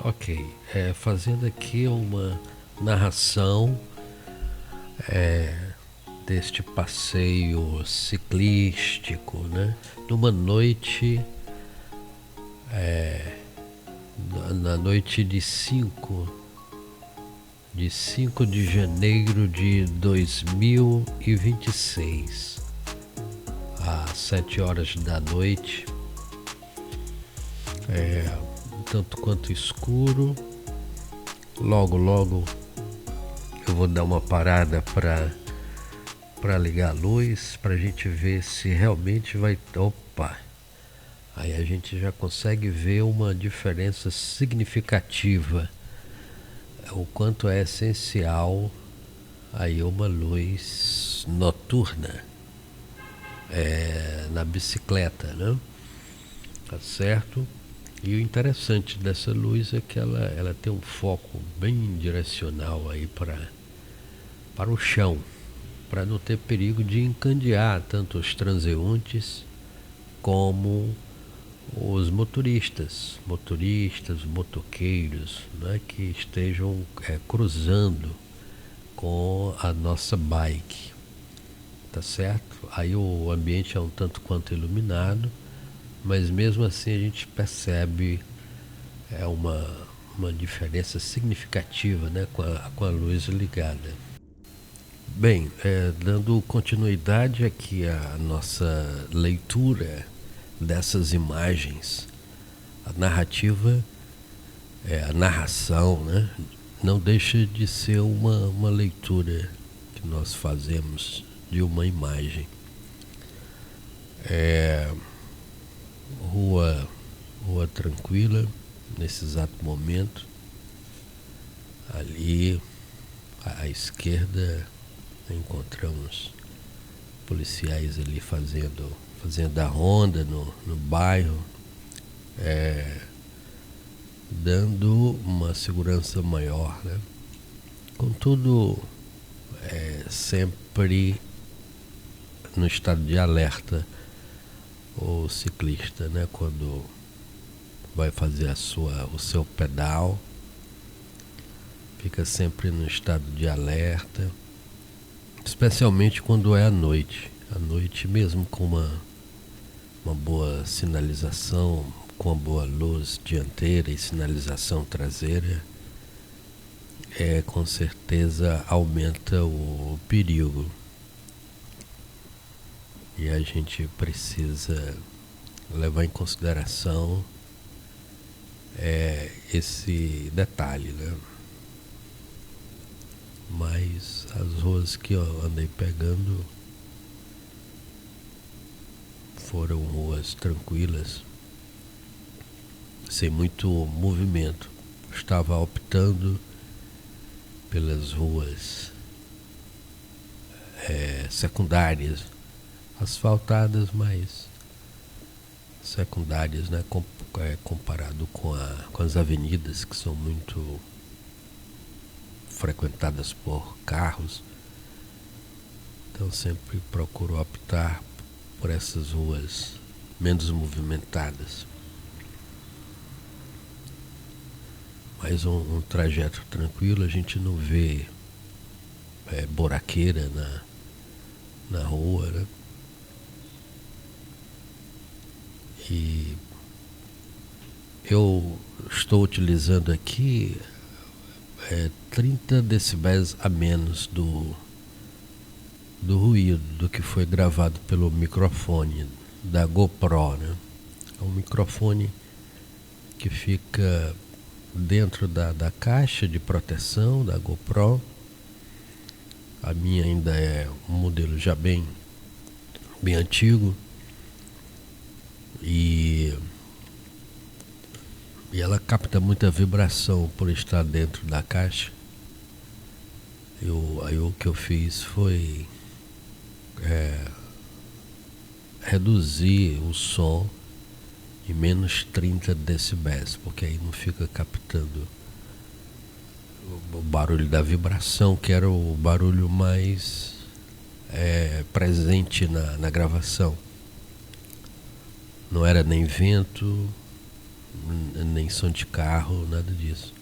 Ok, fazendo aqui uma narração deste passeio ciclístico, né? Numa noite, na noite de 5 de janeiro de 2026, às 7 horas da noite, tanto quanto escuro. Logo, logo eu vou dar uma parada para ligar a luz, para a gente ver se realmente vai. Opa! Aí a gente já consegue ver uma diferença significativa, o quanto é essencial aí uma luz noturna na bicicleta, né? Tá certo? E o interessante dessa luz é que ela tem um foco bem direcional aí para o chão, para não ter perigo de encandear tanto os transeuntes como os motoqueiros, né, que estejam cruzando com a nossa bike, tá certo? Aí o ambiente é um tanto quanto iluminado, mas mesmo assim a gente percebe uma diferença significativa, né, com a luz ligada. Bem, dando continuidade aqui à nossa leitura dessas imagens, a narrativa, a narração, né, não deixa de ser uma leitura que nós fazemos de uma imagem. Rua, rua tranquila, nesse exato momento. Ali à esquerda encontramos policiais ali fazendo a ronda no bairro, dando uma segurança maior, né? Contudo, sempre no estado de alerta o ciclista, né? Quando vai fazer o seu pedal, fica sempre no estado de alerta, especialmente quando é à noite. À noite, mesmo com uma boa sinalização, com uma boa luz dianteira e sinalização traseira, com certeza aumenta o perigo. E a gente precisa levar em consideração esse detalhe, né? Mas as ruas que eu andei pegando foram ruas tranquilas, sem muito movimento. Estava optando pelas ruas secundárias, asfaltadas, mas secundárias, né? Comparado com as avenidas, que são muito frequentadas por carros. Então sempre procuro optar por essas ruas menos movimentadas. Mas um trajeto tranquilo, a gente não vê buraqueira na rua, né? E eu estou utilizando aqui 30 decibéis a menos do ruído do que foi gravado pelo microfone da GoPro, né? É um microfone que fica dentro da caixa de proteção da GoPro. A minha ainda é um modelo já bem antigo, e ela capta muita vibração por estar dentro da caixa. Aí o que eu fiz foi reduzir o som em menos 30 decibéis, porque aí não fica captando o barulho da vibração, que era o barulho mais presente na gravação. Não era nem vento, nem som de carro, nada disso.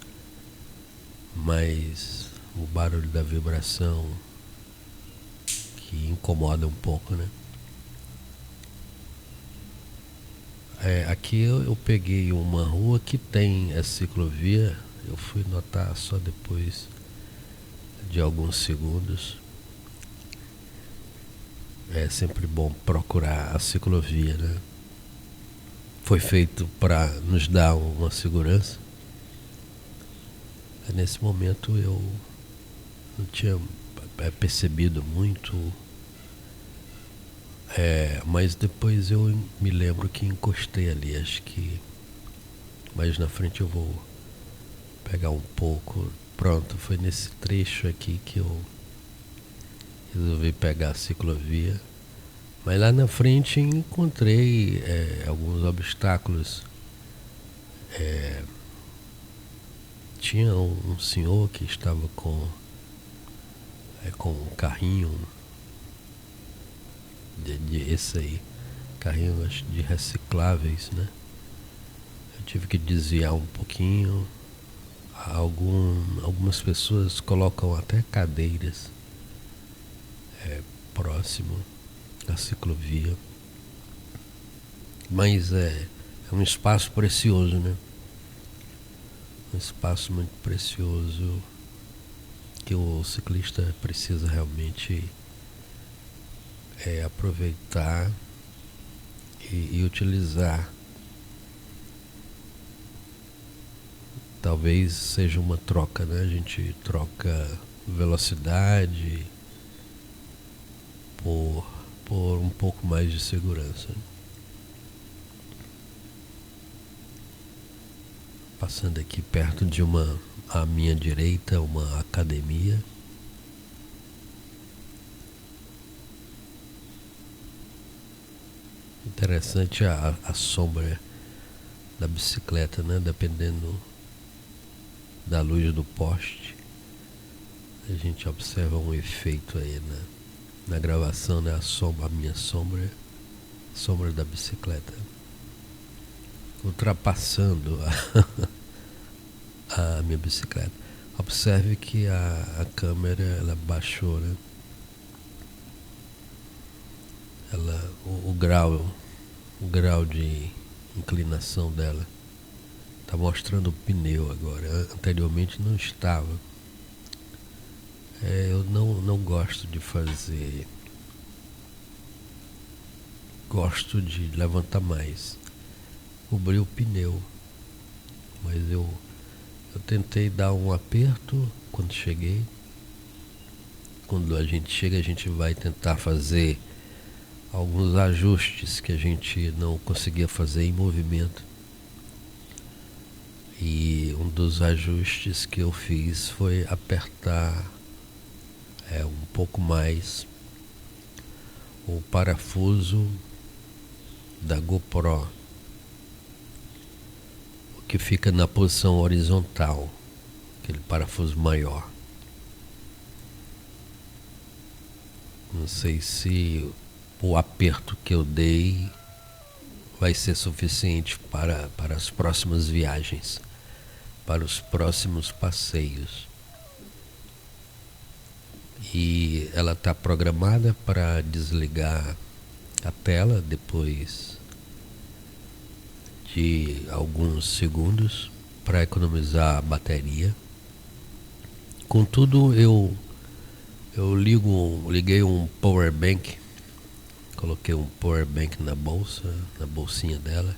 Mas o barulho da vibração que incomoda um pouco, né? Aqui eu peguei uma rua que tem a ciclovia. Eu fui notar só depois de alguns segundos. É sempre bom procurar a ciclovia, né? Foi feito para nos dar uma segurança. Nesse momento eu não tinha percebido muito, mas depois eu me lembro que encostei ali. Acho que mais na frente eu vou pegar um pouco. Pronto, foi nesse trecho aqui que eu resolvi pegar a ciclovia. Mas lá na frente encontrei alguns obstáculos. Tinha um senhor que estava com um carrinho esse aí, carrinho de recicláveis, né? Eu tive que desviar um pouquinho. Algumas pessoas colocam até cadeiras próximo à ciclovia. Mas é um espaço precioso, né? Um espaço muito precioso que o ciclista precisa realmente aproveitar e utilizar. Talvez seja uma troca, né? A gente troca velocidade por um pouco mais de segurança. Passando aqui perto de à minha direita, uma academia. Interessante a sombra da bicicleta, né? Dependendo da luz do poste, a gente observa um efeito aí na gravação, né? A minha sombra da bicicleta ultrapassando a minha bicicleta. Observe que a câmera ela baixou, né? O grau de inclinação dela está mostrando o pneu agora. Anteriormente não estava. Eu não gosto de fazer. Gosto de levantar mais. Cobrir o pneu. Mas eu tentei dar um aperto quando cheguei. Quando a gente chega, a gente vai tentar fazer alguns ajustes que a gente não conseguia fazer em movimento. E um dos ajustes que eu fiz foi apertar um pouco mais o parafuso da GoPro, o que fica na posição horizontal, aquele parafuso maior. Não sei se o aperto que eu dei vai ser suficiente para as próximas viagens, para os próximos passeios. E ela está programada para desligar a tela depois de alguns segundos para economizar a bateria. Contudo, eu liguei um power bank, coloquei um power bank na bolsinha dela,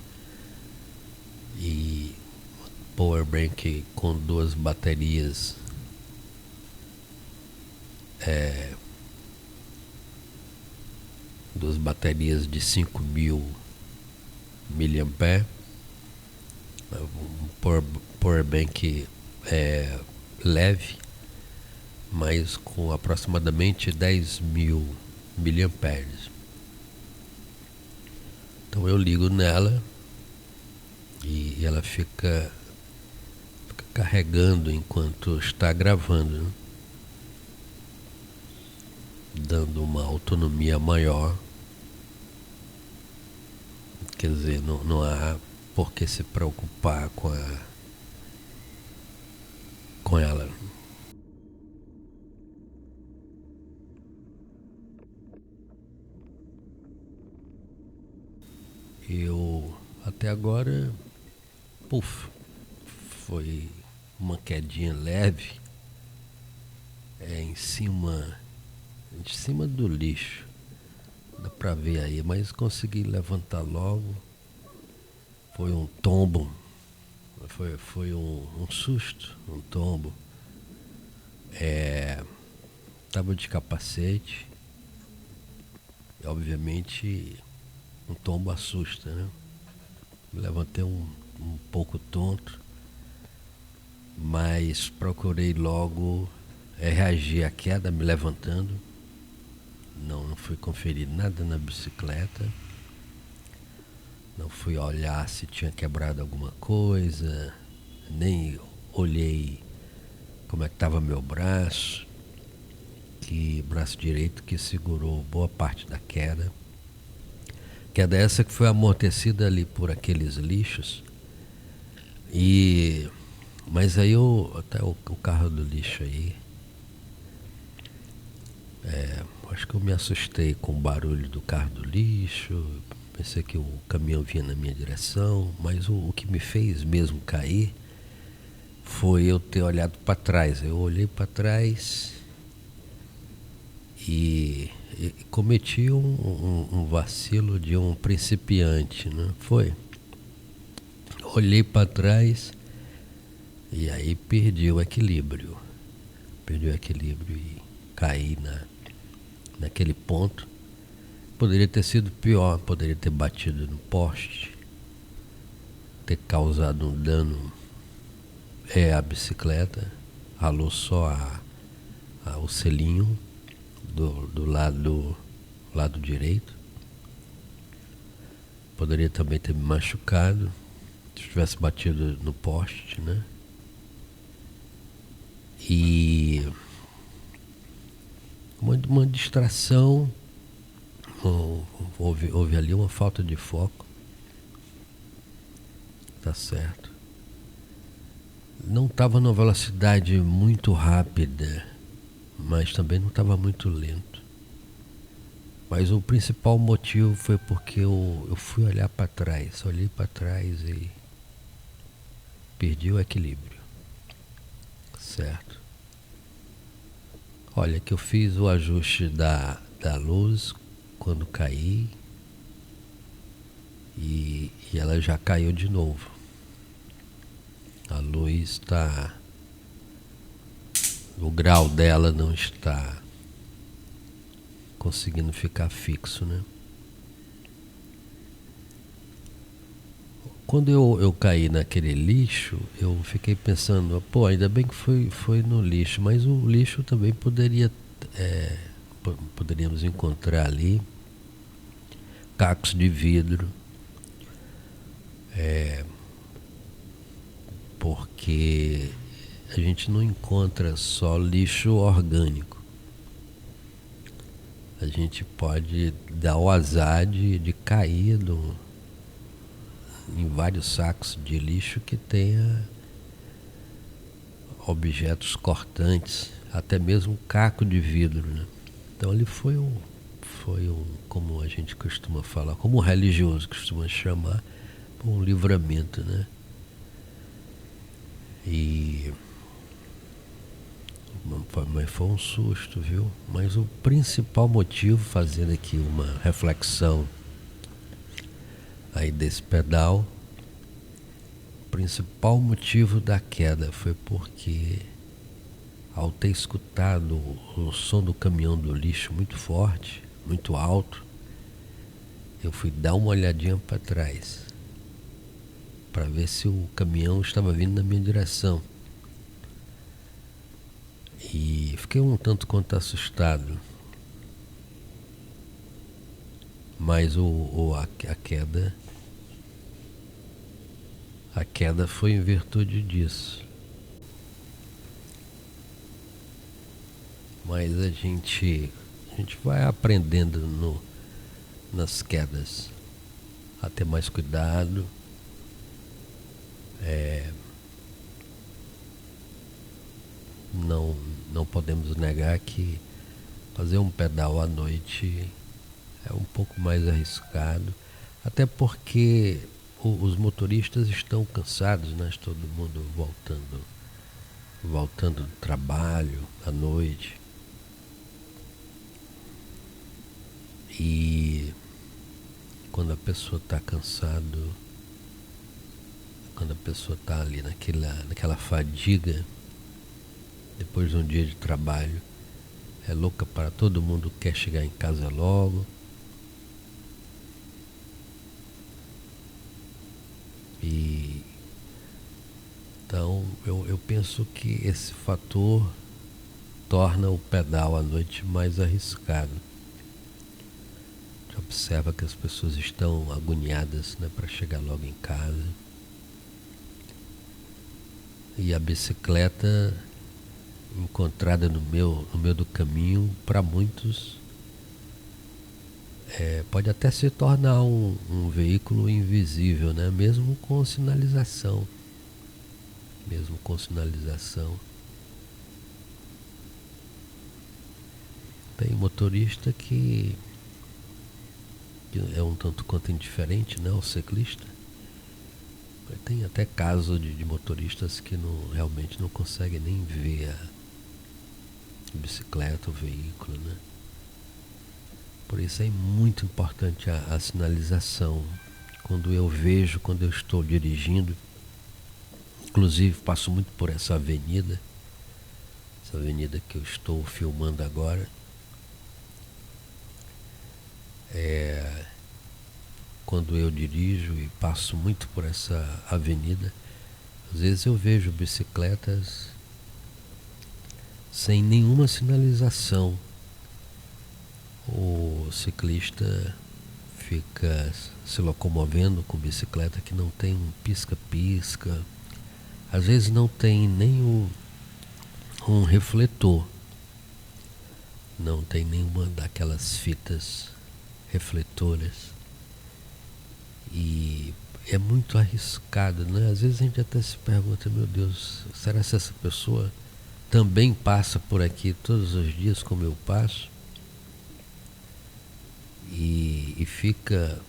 e power bank com duas baterias de 5.000 mAh, um power bank leve, mas com aproximadamente 10.000 mAh. Então eu ligo nela e ela fica carregando enquanto está gravando, né? Dando uma autonomia maior. Quer dizer, não há por que se preocupar com ela. Eu até agora, puf, foi uma quedinha leve, em cima do lixo. Dá pra ver aí, mas consegui levantar logo. Foi um tombo, foi um susto, um tombo. Tava de capacete, e obviamente um tombo assusta, né? Me levantei um pouco tonto, mas procurei logo reagir à queda me levantando. Não fui conferir nada na bicicleta, não fui olhar se tinha quebrado alguma coisa, nem olhei como é que estava meu braço, que braço direito que segurou boa parte da queda. Queda essa que foi amortecida ali por aqueles lixos. Mas aí até o carro do lixo aí, acho que eu me assustei com o barulho do carro do lixo, pensei que o caminhão vinha na minha direção, mas o que me fez mesmo cair foi eu ter olhado para trás. Eu olhei para trás e cometi um vacilo de um principiante, né? Olhei para trás e aí perdi o equilíbrio e caí naquele ponto. Poderia ter sido pior, poderia ter batido no poste, ter causado um dano à bicicleta, ralou só o selinho do lado direito. Poderia também ter me machucado se tivesse batido no poste, né? E uma distração, houve ali uma falta de foco, tá certo. Não estava numa velocidade muito rápida, mas também não estava muito lento. Mas o principal motivo foi porque eu fui olhar para trás, olhei para trás e perdi o equilíbrio, certo? Olha que eu fiz o ajuste da luz quando caí e ela já caiu de novo. A luz está... o grau dela não está conseguindo ficar fixo, né? Quando eu caí naquele lixo, eu fiquei pensando, pô, ainda bem que foi no lixo, mas o lixo também poderíamos encontrar ali cacos de vidro, porque a gente não encontra só lixo orgânico. A gente pode dar o azar de cair em vários sacos de lixo que tenha objetos cortantes, até mesmo um caco de vidro, né? Então ele foi um, como a gente costuma falar, como o religioso costuma chamar, um livramento, né? Mas foi um susto, viu? Mas o principal motivo, fazendo aqui uma reflexão aí desse pedal, o principal motivo da queda foi porque, ao ter escutado o som do caminhão do lixo muito forte, muito alto, eu fui dar uma olhadinha para trás para ver se o caminhão estava vindo na minha direção. E fiquei um tanto quanto assustado, mas a queda foi em virtude disso. Mas a gente vai aprendendo nas quedas a ter mais cuidado, Não, não podemos negar que fazer um pedal à noite é um pouco mais arriscado, até porque os motoristas estão cansados, né? Todo mundo voltando do trabalho à noite. E quando a pessoa está cansado, quando a pessoa está ali naquela fadiga, depois de um dia de trabalho, é louca para todo mundo, quer chegar em casa logo. E então eu penso que esse fator torna o pedal à noite mais arriscado. Você observa que as pessoas estão agoniadas, né, para chegar logo em casa. E a bicicleta encontrada no meio do caminho, para muitos, pode até se tornar um veículo invisível, né? Mesmo com sinalização. Tem motorista que é um tanto quanto indiferente, né, ao ciclista. Tem até caso de motoristas que realmente não conseguem nem ver a bicicleta, o veículo, né? Por isso é muito importante a sinalização. Quando eu estou dirigindo, inclusive passo muito por essa avenida que eu estou filmando agora. Quando eu dirijo e passo muito por essa avenida, às vezes eu vejo bicicletas sem nenhuma sinalização. O ciclista fica se locomovendo com bicicleta que não tem um pisca-pisca, às vezes não tem nem um refletor, não tem nenhuma daquelas fitas refletoras. E é muito arriscado, né? Às vezes a gente até se pergunta, meu Deus, será que essa pessoa também passa por aqui todos os dias como eu passo? E fica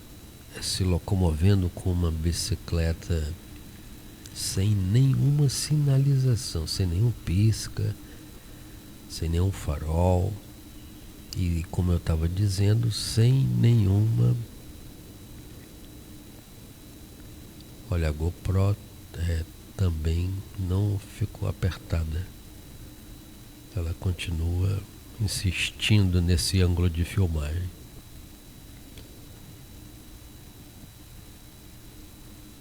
se locomovendo com uma bicicleta sem nenhuma sinalização, sem nenhum pisca, sem nenhum farol e, como eu estava dizendo, sem nenhuma... Olha, a GoPro também não ficou apertada. Ela continua insistindo nesse ângulo de filmagem.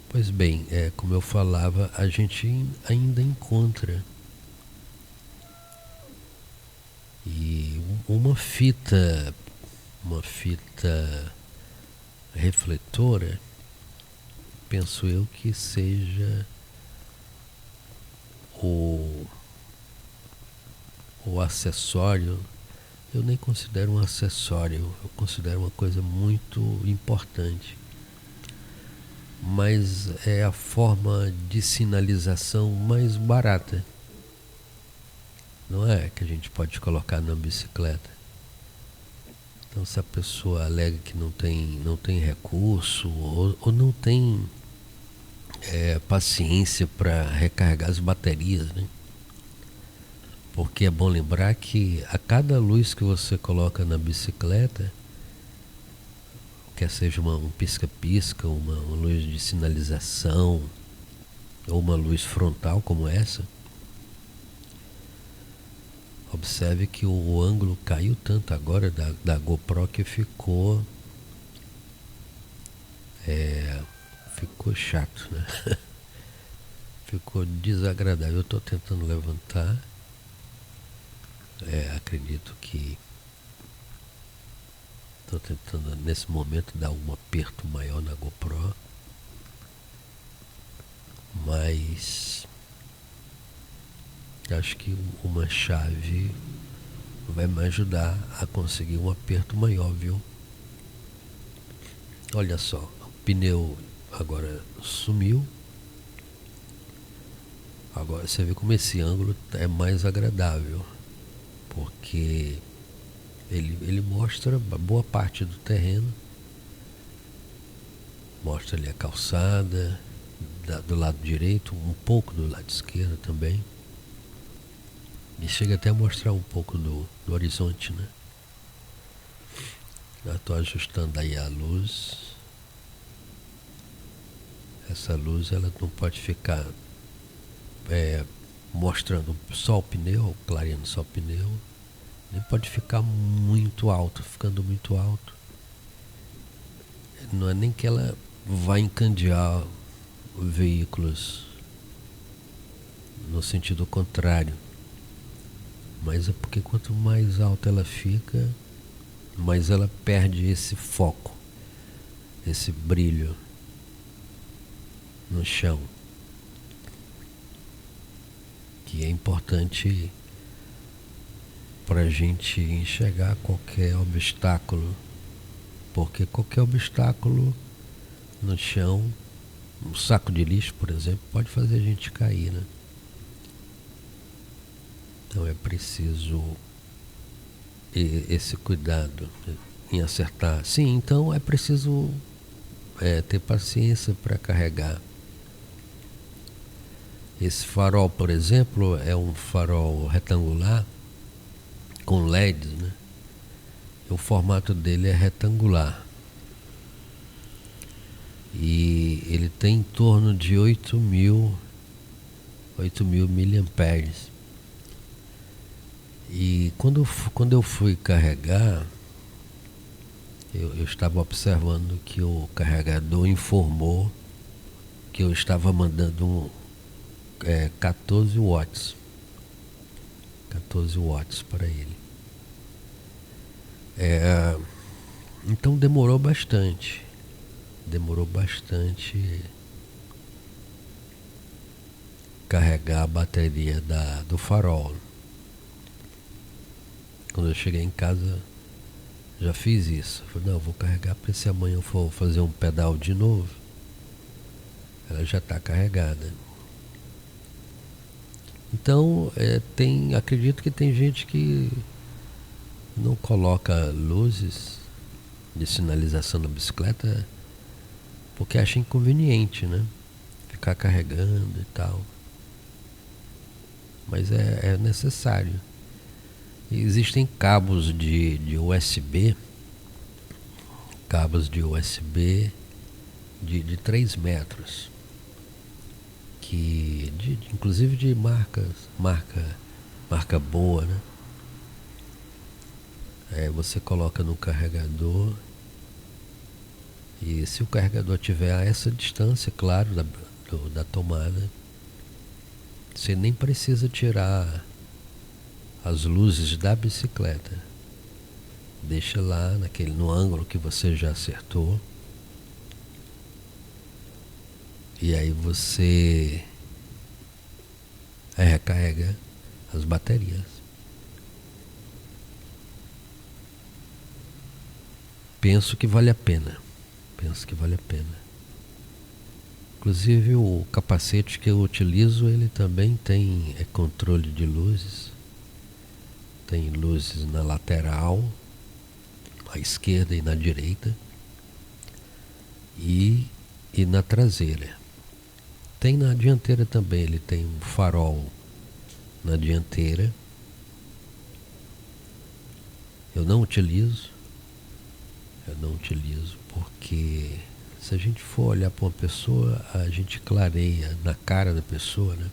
Pois bem, como eu falava, a gente ainda encontra. E uma fita refletora, penso eu que seja o acessório. Eu nem considero um acessório, eu considero uma coisa muito importante. Mas é a forma de sinalização mais barata, não é? Que a gente pode colocar na bicicleta. Então, se a pessoa alega que não tem recurso ou não tem paciência para recarregar as baterias, né? Porque é bom lembrar que a cada luz que você coloca na bicicleta, quer seja um pisca-pisca, uma luz de sinalização ou uma luz frontal como essa, observe que o ângulo caiu tanto agora da GoPro que ficou chato, né? Ficou desagradável. Eu estou tentando levantar, acredito que estou tentando nesse momento dar um aperto maior na GoPro, mas acho que uma chave vai me ajudar a conseguir um aperto maior, viu? Olha só, o pneu agora sumiu Agora você vê como esse ângulo é mais agradável, porque ele mostra boa parte do terreno, mostra ali a calçada do lado direito, um pouco do lado esquerdo também, e chega até a mostrar um pouco do horizonte, né? Eu estou ajustando aí a luz. Essa luz ela não pode ficar mostrando só o pneu, clareando só o pneu, nem pode ficar muito alto, ficando muito alto. Não é nem que ela vai encandear veículos no sentido contrário, mas é porque quanto mais alta ela fica, mais ela perde esse foco, esse brilho no chão, que é importante para a gente enxergar qualquer obstáculo, porque qualquer obstáculo no chão, um saco de lixo, por exemplo, pode fazer a gente cair, né? Então é preciso esse cuidado em acertar. Sim, então é preciso ter paciência para carregar. Esse farol, por exemplo, é um farol retangular com LEDs, né? O formato dele é retangular e ele tem em torno de 8.000 miliamperes. E quando eu fui carregar, eu estava observando que o carregador informou que eu estava mandando 14 watts. 14 watts para ele. Então demorou bastante. Carregar a bateria do farol. Quando eu cheguei em casa, já fiz isso. Falei, não, vou carregar para se amanhã eu for fazer um pedal de novo, ela já está carregada. Então, acredito que tem gente que não coloca luzes de sinalização na bicicleta porque acha inconveniente, né? Ficar carregando e tal. Mas é necessário. Existem cabos de USB, de 3 metros, que inclusive de marca boa, né? Você coloca no carregador e se o carregador tiver a essa distância, claro, da tomada, você nem precisa tirar as luzes da bicicleta. Deixa lá no ângulo que você já acertou. E aí você recarrega as baterias. Penso que vale a pena. Inclusive o capacete que eu utilizo, ele também tem controle de luzes. Tem luzes na lateral, à esquerda e na direita. E na traseira. Tem na dianteira também, ele tem um farol na dianteira. Eu não utilizo porque se a gente for olhar para uma pessoa, a gente clareia na cara da pessoa, né?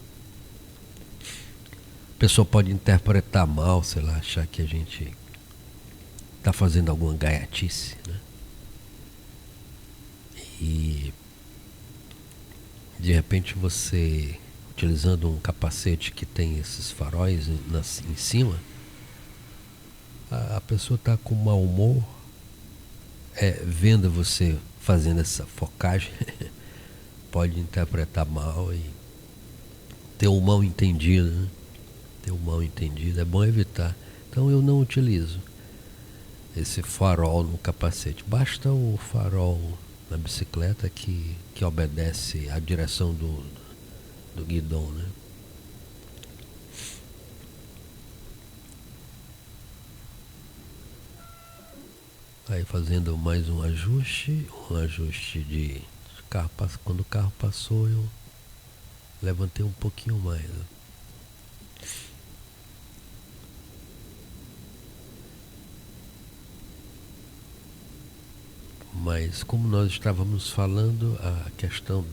A pessoa pode interpretar mal, sei lá, achar que a gente está fazendo alguma gaiatice, né? E de repente você, utilizando um capacete que tem esses faróis em cima, a pessoa está com mau humor, vendo você fazendo essa focagem, pode interpretar mal e ter um mal entendido, né? É bom evitar. Então eu não utilizo esse farol no capacete. Basta o farol na bicicleta que obedece à direção do guidão, né? Aí fazendo mais um ajuste de carro. Quando o carro passou, eu levantei um pouquinho mais. Mas como nós estávamos falando, a questão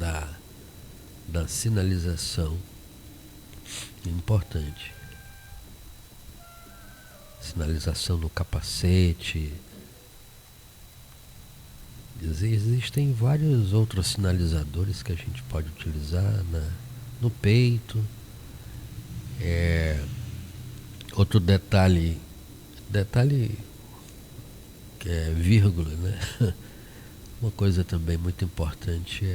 da sinalização é importante. Sinalização no capacete. Existem vários outros sinalizadores que a gente pode utilizar no peito. Outro detalhe que é vírgula, né? Uma coisa também muito importante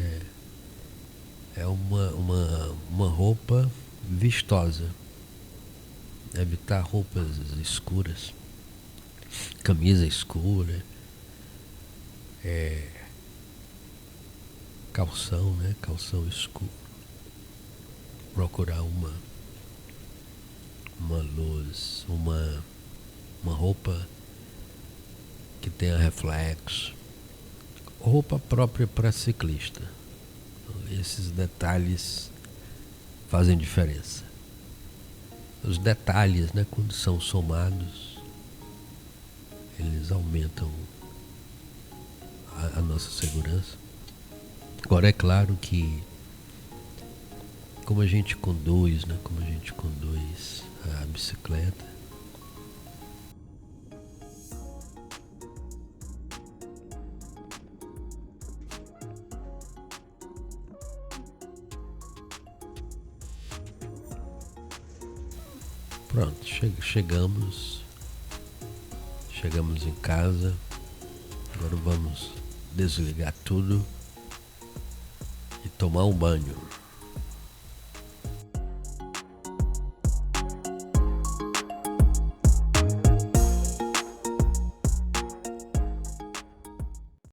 é uma roupa vistosa. Evitar roupas escuras, camisa escura, calção, né? Calção escuro. Procurar uma luz, uma roupa que tenha reflexo. Roupa própria para ciclista. Esses detalhes fazem diferença. Os detalhes, né, quando são somados, eles aumentam a nossa segurança. Agora é claro que como a gente conduz a bicicleta, pronto, chegamos em casa. Agora vamos desligar tudo e tomar um banho.